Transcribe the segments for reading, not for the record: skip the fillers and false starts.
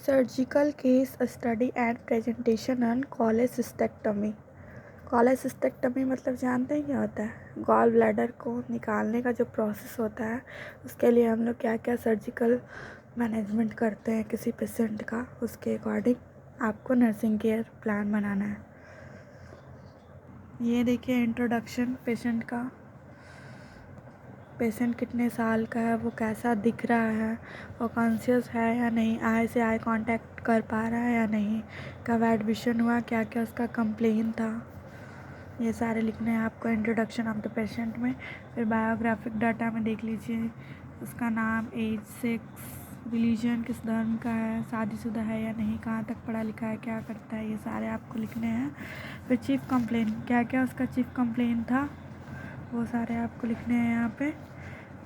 Surgical case study and presentation on cholecystectomy. Cholecystectomy मतलब जानते हैं क्या होता है? गॉल ब्लैडर को निकालने का जो प्रोसेस होता है उसके लिए हम लोग क्या क्या सर्जिकल मैनेजमेंट करते हैं किसी पेशेंट का, उसके अकॉर्डिंग आपको नर्सिंग केयर प्लान बनाना है। ये देखिए इंट्रोडक्शन पेशेंट का। पेशेंट कितने साल का है, वो कैसा दिख रहा है, वो कॉन्शियस है या नहीं, आई से आई कांटेक्ट कर पा रहा है या नहीं, कब एडमिशन हुआ, क्या क्या उसका कंप्लेन था, ये सारे लिखने हैं आपको इंट्रोडक्शन ऑफ द पेशेंट में। फिर बायोग्राफिक डाटा में देख लीजिए उसका नाम, एज, सेक्स, रिलीजन, किस धर्म का है, शादीशुदा है या नहीं, कहाँ तक पढ़ा लिखा है, क्या करता है, ये सारे आपको लिखने हैं। फिर चीफ कंप्लेन, क्या क्या उसका चीफ कंप्लेन था वो सारे आपको लिखने हैं यहाँ पे।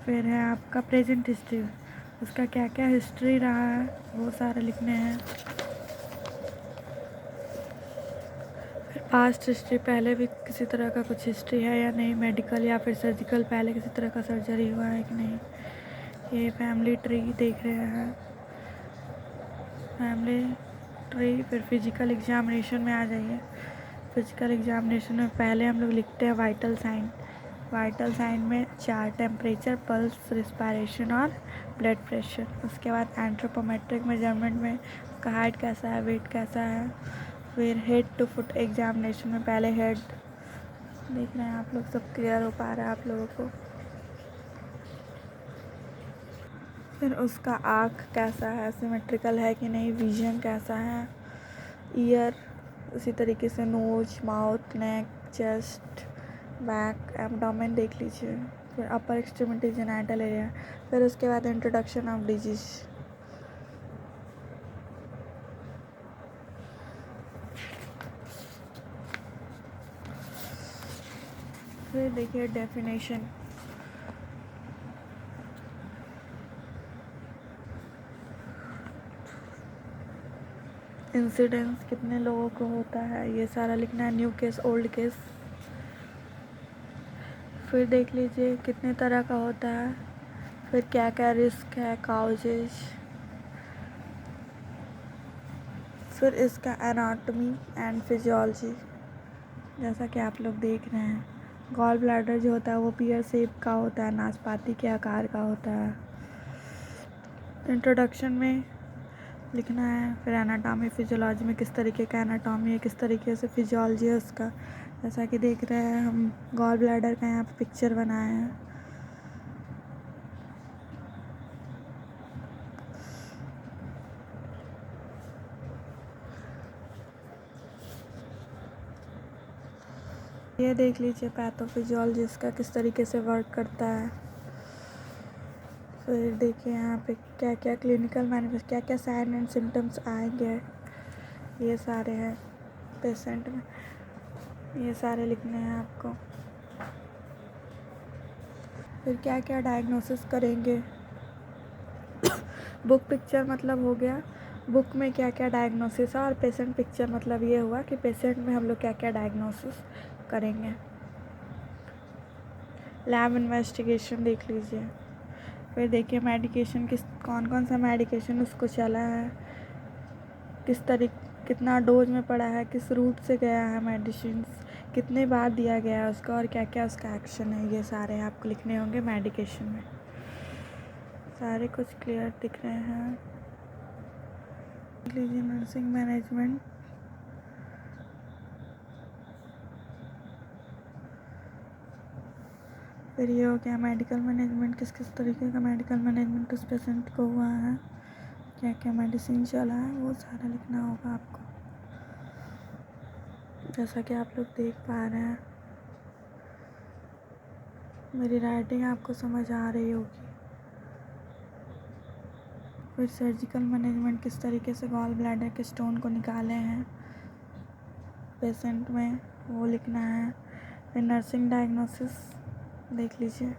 फिर है आपका प्रेजेंट हिस्ट्री, उसका क्या क्या हिस्ट्री रहा है वो सारे लिखने हैं। फिर पास्ट हिस्ट्री, पहले भी किसी तरह का कुछ हिस्ट्री है या नहीं, मेडिकल या फिर सर्जिकल, पहले किसी तरह का सर्जरी हुआ है कि नहीं। ये फैमिली ट्री देख रहे हैं, फैमिली ट्री। फिर फिजिकल एग्जामिनेशन में आ जाइए। फिजिकल एग्जामिनेशन में पहले हम लोग लिखते हैं वाइटल साइन। वाइटल साइन में 4, टेम्परेचर, पल्स, रिस्पायरेशन और ब्लड प्रेशर। उसके बाद एंथ्रोपोमेट्रिक मेजरमेंट में उसका हाइट कैसा है, वेट कैसा है। फिर हेड टू फुट एग्जामिनेशन में पहले हेड देख रहे हैं आप लोग, सब क्लियर हो पा रहा है आप लोगों को। फिर उसका आँख कैसा है, सिमेट्रिकल है कि नहीं, विजन कैसा है, ईयर, उसी तरीके से नोज, माउथ, नेक, चेस्ट, बैक, एब्डोमेन देख लीजिए। फिर अपर एक्सट्रीमिटी, जेनाइटल एरिया। फिर उसके बाद इंट्रोडक्शन ऑफ डिजीज। फिर देखिए डेफिनेशन। इंसिडेंस कितने लोगों को होता है ये सारा लिखना है, न्यू केस, ओल्ड केस। फिर देख लीजिए कितने तरह का होता है, फिर क्या क्या रिस्क है, काउजेज। फिर इसका एनाटॉमी एंड फिजियोलॉजी, जैसा कि आप लोग देख रहे हैं। गॉल ब्लैडर जो होता है वो पियर शेप का होता है, नाशपाती के आकार का होता है। इंट्रोडक्शन में लिखना है। फिर एनाटॉमी, फिजियोलॉजी में किस तरीके का एनाटॉमी है, किस तरीके से फिजियोलॉजी है उसका। जैसा कि देख रहे हैं हम गॉल ब्लैडर का यहाँ पे पिक्चर बनाए हैं। ये देख लीजिए पैथोफिजियोलॉजी इसका किस तरीके से वर्क करता है। फिर देखिए यहाँ पे क्या क्या क्लिनिकल मैनिफेस्ट, क्या क्या साइन एंड सिम्टम्स आएंगे, ये सारे हैं पेशेंट में, ये सारे लिखने हैं आपको। फिर क्या क्या डायग्नोसिस करेंगे। बुक पिक्चर मतलब हो गया बुक में क्या क्या डायग्नोसिस है, और पेशेंट पिक्चर मतलब ये हुआ कि पेशेंट में हम लोग क्या क्या डायग्नोसिस करेंगे। लैब इन्वेस्टिगेशन देख लीजिए। फिर देखिए मेडिकेशन, किस कौन कौन सा मेडिकेशन उसको चला है, किस कितना डोज में पड़ा है, किस रूट से गया है मेडिसिन, कितने बार दिया गया है उसका, और क्या क्या उसका एक्शन है, ये सारे आपको लिखने होंगे मेडिकेशन में। सारे कुछ क्लियर दिख रहे हैं। देख लीजिए नर्सिंग मैनेजमेंट। फिर ये हो गया मेडिकल मैनेजमेंट, किस किस तरीके का मेडिकल मैनेजमेंट उस पेशेंट को हुआ है, क्या क्या मेडिसिन चला है, वो सारा लिखना होगा आपको। जैसा कि आप लोग देख पा रहे हैं मेरी राइटिंग आपको समझ आ रही होगी। फिर सर्जिकल मैनेजमेंट, किस तरीके से गॉल ब्लैडर के स्टोन को निकाले हैं पेशेंट में, वो लिखना है। फिर नर्सिंग डायग्नोसिस देख लीजिए।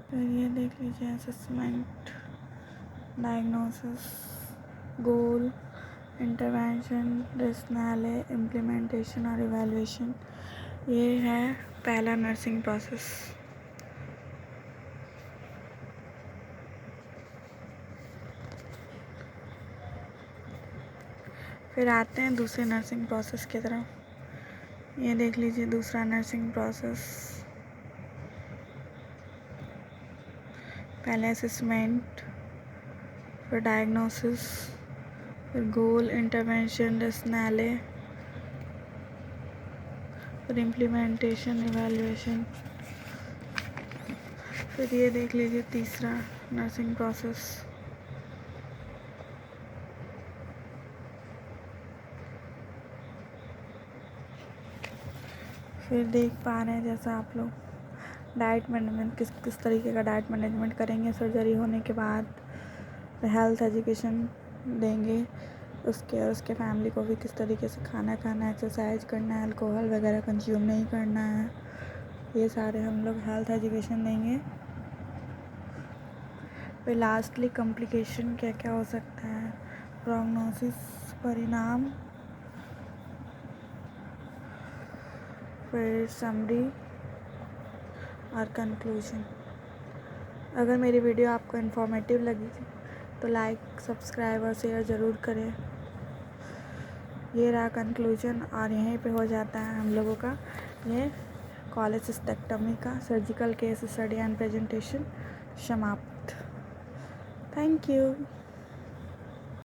फिर ये देख लीजिए असेसमेंट, डायग्नोसिस, गोल, इंटरवेंशन, रेशनल, इम्प्लीमेंटेशन और इवैल्यूएशन। ये है पहला नर्सिंग प्रोसेस। फिर आते हैं दूसरे नर्सिंग प्रोसेस की तरफ। ये देख लीजिए दूसरा नर्सिंग प्रोसेस। पहले असेसमेंट, फिर डायग्नोसिस, फिर गोल, इंटरवेंशन, रेशनल, फिर इम्प्लीमेंटेशन, इवैल्यूएशन। फिर ये देख लीजिए तीसरा नर्सिंग प्रोसेस। फिर देख पा रहे हैं जैसा आप लोग डाइट मैनेजमेंट, किस तरीके का डाइट मैनेजमेंट करेंगे सर्जरी होने के बाद, हेल्थ एजुकेशन देंगे उसके और उसके फैमिली को भी, किस तरीके से खाना खाना है, एक्सरसाइज करना है, अल्कोहल वगैरह कंज्यूम नहीं करना है, ये सारे हम लोग हेल्थ एजुकेशन देंगे। फिर लास्टली कॉम्प्लिकेशन क्या क्या हो सकता है, प्रोग्नोसिस, परिणाम, फिर समरी और कंक्लूजन। अगर मेरी वीडियो आपको इन्फॉर्मेटिव लगी तो लाइक, सब्सक्राइब और शेयर ज़रूर करें। ये रहा कंक्लूजन और यहीं पे हो जाता है हम लोगों का ये कोलेसिस्टेक्टमी का surgical case study and presentation समाप्त। Thank you.